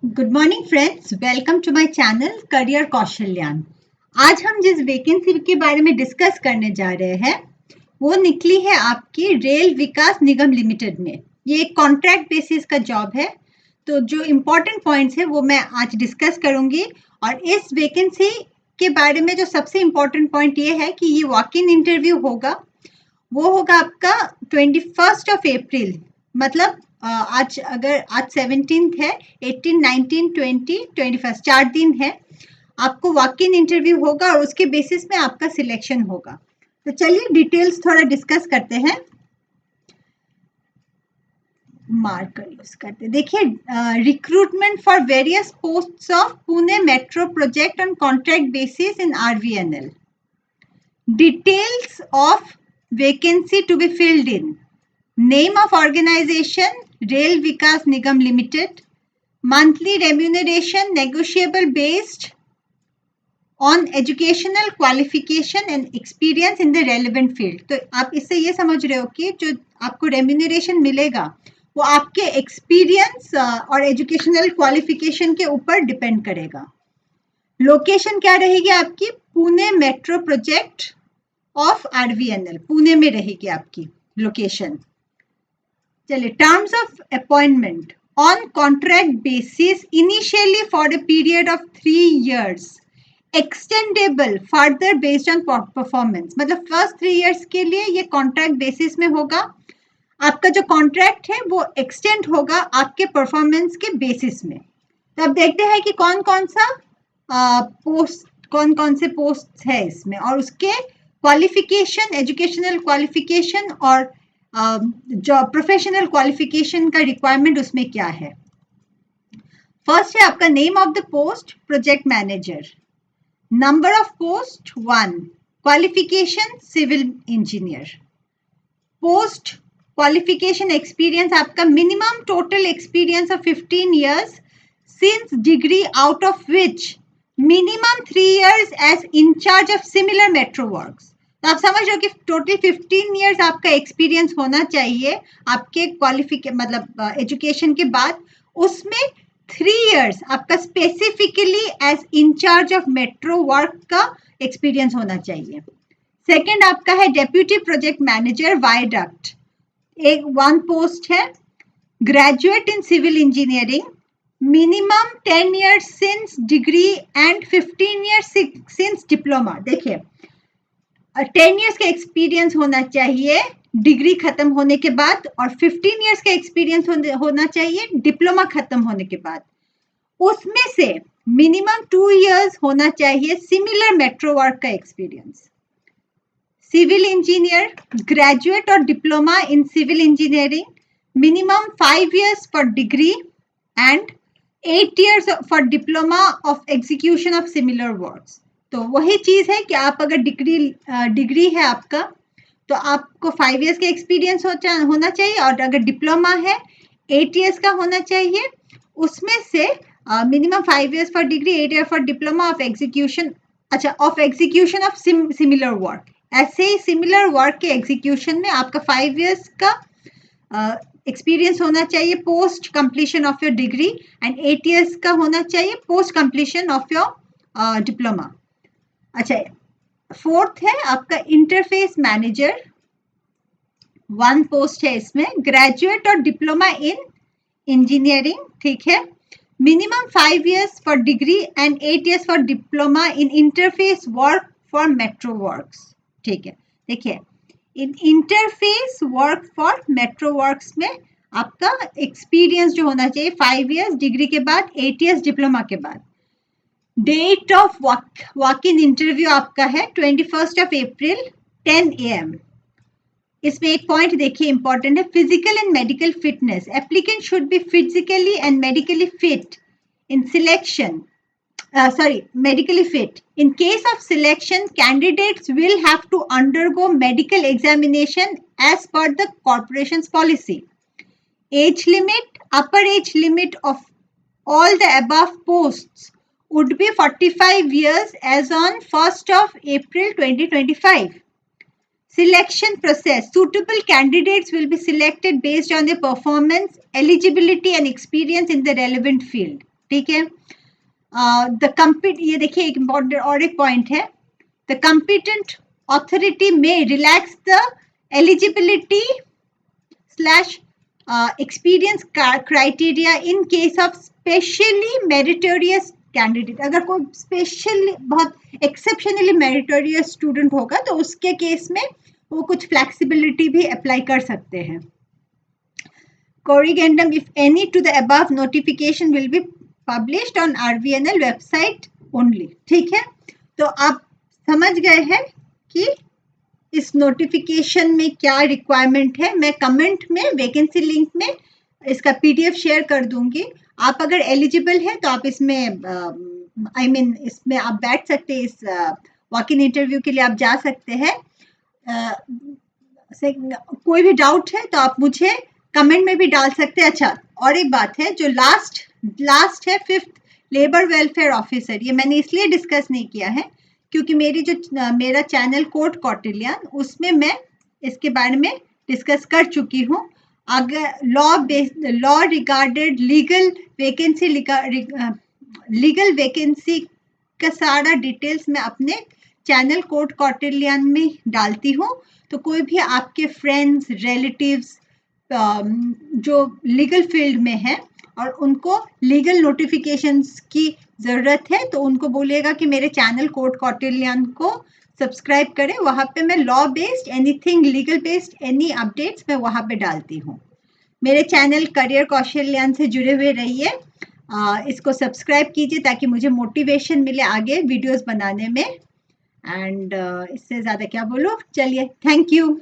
Good morning friends, welcome to my channel career Kaushalyan. आज हम जिस वैकेंसी के बारे में डिस्कस करने जा रहे हैं वो निकली है आपकी रेल विकास निगम लिमिटेड में। ये एक कॉन्ट्रैक्ट बेसिस का जॉब है। तो जो इम्पोर्टेंट पॉइंट्स है वो मैं आज डिस्कस करूंगी। और इस वैकेंसी के बारे में जो सबसे इम्पोर्टेंट पॉइंट ये है कि ये वॉक इन इंटरव्यू होगा। वो होगा आपका 21 मतलब आज 17 है, 18, 19, 20, 21 4 दिन है। आपको वॉक इन इंटरव्यू होगा और उसके बेसिस में आपका सिलेक्शन होगा। तो चलिए डिटेल्स थोड़ा डिस्कस करते हैं। मार्कर यूज करते देखिए, recruitment for various posts of Pune metro project on contract basis in RVNL. Details of vacancy to be filled in: name of organization, Rail Vikas Nigam Limited. Monthly remuneration negotiable based on educational qualification and experience in the relevant field. तो आप इससे ये समझ रहे हो कि जो आपको रेम्यूनरेशन मिलेगा वो आपके एक्सपीरियंस और एजुकेशनल क्वालिफिकेशन के ऊपर डिपेंड करेगा। लोकेशन क्या रहेगी आपकी? Pune metro project of RVNL, Pune में रहेगी आपकी लोकेशन। चलिए, terms of appointment on contract basis initially for a period of 3 years, extendable further based on performance. मतलब फर्स्ट 3 years के लिए ये कॉन्ट्रैक्ट बेसिस में होगा। आपका जो कॉन्ट्रैक्ट है वो एक्सटेंड होगा आपके परफॉर्मेंस के बेसिस में। तो अब देखते हैं कि कौन कौन से पोस्ट है इसमें और उसके क्वालिफिकेशन, एजुकेशनल क्वालिफिकेशन और जो प्रोफेशनल क्वालिफिकेशन का रिक्वायरमेंट उसमें क्या है। फर्स्ट है आपका name of the post project manager, number of post 1, qualification civil engineer, post qualification experience आपका minimum total experience of 15 years since degree, out of which minimum 3 years as in charge of similar metro works. तो आप समझ रहे हो कि total 15 years आपका experience होना चाहिए आपके क्वालिफिकेशन मतलब एजुकेशन के बाद। उसमें 3 years आपका specifically as incharge of metro work का एक्सपीरियंस होना चाहिए। सेकेंड आपका है डेप्यूटी प्रोजेक्ट मैनेजर वायडक्ट, एक 1 पोस्ट है। Graduate in civil engineering, minimum 10 years since degree and 15 years since diploma. देखिए, 10 years का एक्सपीरियंस होना चाहिए डिग्री खत्म होने के बाद और 15 years का एक्सपीरियंस होना चाहिए डिप्लोमा खत्म होने के बाद। उसमें से मिनिमम 2 years होना चाहिए सिमिलर मेट्रो वर्क का एक्सपीरियंस। सिविल इंजीनियर, ग्रेजुएट और diploma in civil engineering, minimum 5 years for degree and 8 years for diploma of execution of similar works. तो वही चीज है कि आप अगर डिग्री है आपका तो आपको 5 years का एक्सपीरियंस होना चाहिए और अगर डिप्लोमा है 8 years का होना चाहिए। उसमें से minimum 5 years for degree, 8 years for diploma of execution, of execution of similar work. ऐसे ही सिमिलर वर्क के एग्जीक्यूशन में आपका 5 years का एक्सपीरियंस होना चाहिए post completion of your degree and 8 years का होना चाहिए post completion of your diploma. अच्छा, फोर्थ है आपका इंटरफेस मैनेजर, 1 पोस्ट है इसमें। ग्रेजुएट और डिप्लोमा इन इंजीनियरिंग, ठीक है। Minimum 5 years for degree and 8 years for diploma in interface work for metro works, ठीक है। देखिए, in interface work for metro works में आपका एक्सपीरियंस जो होना चाहिए 5 years डिग्री के बाद, 8 years डिप्लोमा के बाद। Date of walk in interview आपका है 21 April 10 AM। इसमें एक पॉइंट देखिए इंपॉर्टेंट है, physical and medical fitness. Applicant should be physically and medically fit in selection, medically fit. In case of selection, candidates will have to undergo medical examination as per the corporation's policy. Age limit, upper age limit of all the above posts would be 45 years as on 1st April 2025. Selection process. Suitable candidates will be selected based on their performance, eligibility and experience in the relevant field. ठीक है। ये देखिए एक important और एक point है, the competent authority में relax the eligibility slash experience criteria in case of specially meritorious candidate. अगर कोई स्पेशली बहुत एक्सेप्शनली मेरिटोरियस स्टूडेंट होगा तो उसके केस में वो कुछ फ्लेक्सिबिलिटी भी अप्लाई कर सकते हैं। Corrigendum, if any to the above notification will be published on RVNL website only. ठीक है, तो आप समझ गए हैं कि इस नोटिफिकेशन में क्या रिक्वायरमेंट है। मैं कमेंट में वैकेंसी लिंक में इसका PDF शेयर कर दूंगी। आप अगर एलिजिबल है तो आप इसमें इसमें आप बैठ सकते हैं, इस वॉक इन इंटरव्यू के लिए आप जा सकते हैं। कोई भी डाउट है तो आप मुझे कमेंट में भी डाल सकते हैं। अच्छा, और एक बात है, जो लास्ट है 5th लेबर वेलफेयर ऑफिसर, ये मैंने इसलिए डिस्कस नहीं किया है क्योंकि मेरा चैनल कोर्ट कौटिल्यन, उसमें मैं इसके बारे में डिस्कस कर चुकी हूँ। अगर लॉ रिगार्डेड लीगल वैकेंसी का सारा डिटेल्स मैं अपने चैनल कोर्ट कौटिल्यन में डालती हूँ। तो कोई भी आपके फ्रेंड्स, रिलेटिव्स जो लीगल फील्ड में है और उनको लीगल नोटिफिकेशंस की ज़रूरत है तो उनको बोलिएगा कि मेरे चैनल कोर्ट कौटिल्यन को सब्सक्राइब करें। वहाँ पे मैं law based, anything legal based, any updates मैं वहाँ पे डालती हूँ। मेरे चैनल करियर कौशल्यान से जुड़े हुए रहिए, इसको सब्सक्राइब कीजिए ताकि मुझे मोटिवेशन मिले आगे वीडियोस बनाने में। एंड इससे ज़्यादा क्या बोलूँ, चलिए, थैंक यू।